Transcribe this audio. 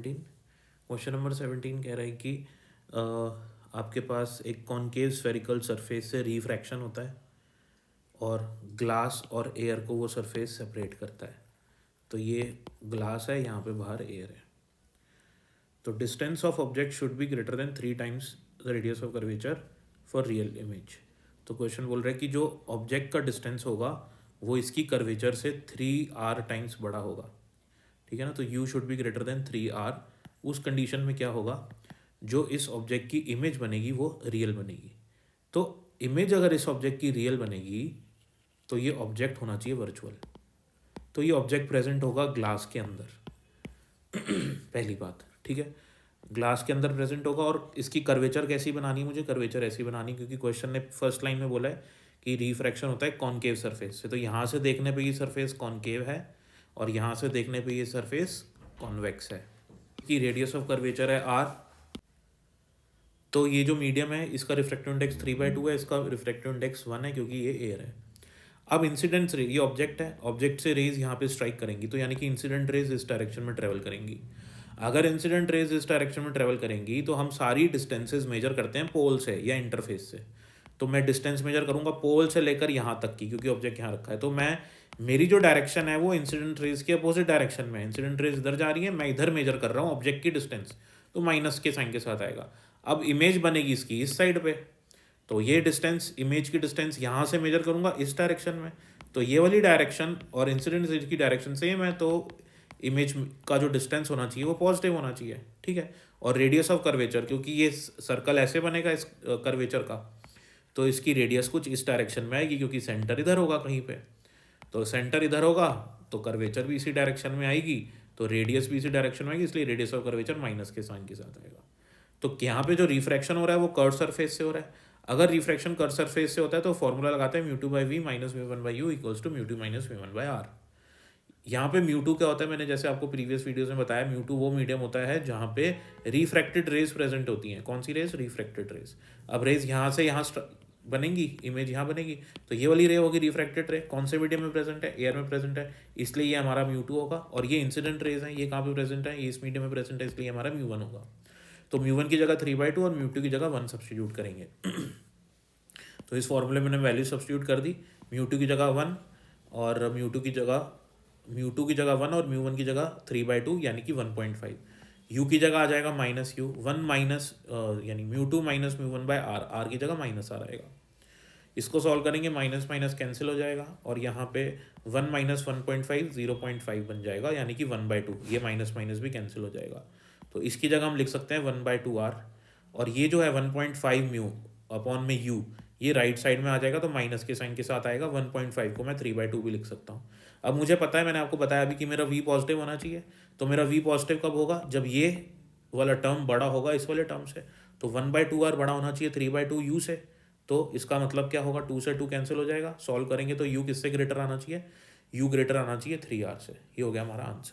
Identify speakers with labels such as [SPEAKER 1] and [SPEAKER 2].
[SPEAKER 1] Question number 17 कह रहा है कि आपके पास एक कॉनकेव स्फेरिकल सरफेस से रिफ्रैक्शन होता है और ग्लास और एयर को वो सरफेस सेपरेट करता है। तो ये ग्लास है, यहाँ पे बाहर एयर है। तो distance of object should be greater than 3 times the radius of curvature for real image. तो क्वेश्चन बोल रहा है कि जो ऑब्जेक्ट का डिस्टेंस होगा वो इसकी कर्वेचर से 3r टाइम्स बड़ा होगा। ठीक है ना। तो u should be greater than 3r। उस कंडीशन में क्या होगा, जो इस ऑब्जेक्ट की इमेज बनेगी वो रियल बनेगी। तो इमेज अगर इस ऑब्जेक्ट की रियल बनेगी तो ये ऑब्जेक्ट होना चाहिए वर्चुअल। तो ये ऑब्जेक्ट प्रेजेंट होगा ग्लास के अंदर पहली बात। ठीक है, ग्लास के अंदर प्रेजेंट होगा। और इसकी कर्वेचर कैसी बनानी है, मुझे कर्वेचर ऐसी बनानी, क्योंकि क्वेश्चन ने फर्स्ट लाइन में बोला है कि रिफ्रैक्शन होता है कॉनकेव सरफेस से। तो यहाँ से देखने पे ये सरफेस कॉनकेव है और यहाँ से देखने पे ये सरफेस कॉन्वेक्स है। कि रेडियस ऑफ कर्वेचर है r। तो ये जो मीडियम है इसका रिफ्रैक्टिव इंडेक्स 3/2 है, इसका रिफ्रैक्टिव इंडेक्स 1 है क्योंकि ये एयर है। अब इंसिडेंट रे, ये ऑब्जेक्ट है, ऑब्जेक्ट से रेज यहाँ पे स्ट्राइक करेंगी, तो यानी कि इंसिडेंट रेज इस डायरेक्शन में ट्रेवल करेंगी। अगर इंसिडेंट रेज इस डायरेक्शन में ट्रेवल करेंगी तो हम सारी डिस्टेंसेज मेजर करते हैं पोल से या इंटरफेस से। तो मैं डिस्टेंस मेजर करूंगा पोल से लेकर यहाँ तक की, क्योंकि ऑब्जेक्ट यहाँ रखा है। तो मैं, मेरी जो डायरेक्शन है वो इंसिडेंट रेज के अपोजिट डायरेक्शन में, इंसिडेंट रेज इधर जा रही है, मैं इधर मेजर कर रहा हूँ ऑब्जेक्ट की डिस्टेंस, तो माइनस के साइन के साथ आएगा। अब इमेज बनेगी इसकी इस साइड पे, तो ये डिस्टेंस, इमेज की डिस्टेंस यहाँ से मेजर करूंगा इस डायरेक्शन में, तो ये वाली डायरेक्शन और इंसिडेंट रेज की डायरेक्शन सेम है, तो इमेज का जो डिस्टेंस होना चाहिए वो पॉजिटिव होना चाहिए। ठीक है। और रेडियस ऑफ कर्वेचर, क्योंकि ये सर्कल ऐसे बनेगा इस कर्वेचर का, तो इसकी रेडियस कुछ इस डायरेक्शन में आएगी, क्योंकि सेंटर इधर होगा कहीं पे। तो सेंटर इधर होगा तो कर्वेचर भी इसी डायरेक्शन में आएगी, तो रेडियस भी इसी डायरेक्शन में आएगी, इसलिए रेडियस ऑफ कर्वेचर माइनस के साइन के साथ आएगा। तो यहाँ पे जो रिफ्रैक्शन हो रहा है वो कर्व सरफेस से हो रहा है। अगर रिफ्रैक्शन कर्व सरफेस से होता है तो फॉर्मूला लगाते हैं μ2/v minus μ1/u equals to μ2 minus μ1/r। यहाँ पे μ2 क्या होता है, मैंने जैसे आपको प्रीवियस वीडियोस में बताया, μ2 वो मीडियम होता है जहाँ पे रिफ्रैक्टेड रेज प्रेजेंट होती हैं। कौन सी रेज? Refracted rays. अब रेज यहाँ से यहाँ बनेंगी, इमेज यहाँ बनेगी, तो ये वाली रे होगी रिफ्रैक्टेड रे। कौन से मीडियम में प्रेजेंट है? एयर में प्रेजेंट है, इसलिए ये हमारा μ2 होगा। और ये इंसिडेंट रेज है, ये कहाँ पे प्रेजेंट है? ये इस मीडियम में प्रेजेंट है, इसलिए हमारा μ1 होगा। तो μ1 की जगह 3/2 और μ2 की जगह 1 सब्सटीट्यूट करेंगे तो इस फॉर्मूले में मैंने वैल्यू सब्सटीट्यूट कर दी, μ2 की जगह 1 और μ2 की जगह 1 और μ1 की जगह 3/2 यानी कि 1.5। u की जगह आ जाएगा माइनस यू, 1 माइनस यानी μ2 माइनस μ1/r, r की जगह माइनस r आएगा। इसको सॉल्व करेंगे, माइनस माइनस कैंसिल हो जाएगा और यहाँ पे 1 माइनस 1.5 0.5 बन जाएगा, यानी कि 1/2। ये माइनस माइनस भी कैंसिल हो जाएगा, तो इसकी जगह हम लिख सकते हैं 1/2r। और ये जो है 1.5 म्यू अपॉन में u, ये राइट साइड में आ जाएगा, तो माइनस के साइन के साथ आएगा। 1.5 को मैं 3/2 भी लिख सकता हूँ। अब मुझे पता है, मैंने आपको बताया अभी कि मेरा v पॉजिटिव होना चाहिए। तो मेरा v पॉजिटिव कब होगा? जब ये वाला टर्म बड़ा होगा इस वाले टर्म से। तो 1/2r बड़ा होना चाहिए 3/2 u से। तो इसका मतलब क्या होगा? 2 से 2 कैंसिल हो जाएगा। सॉल्व करेंगे तो u किससे ग्रेटर आना चाहिए? u ग्रेटर आना चाहिए 3r से। ये हो गया हमारा आंसर।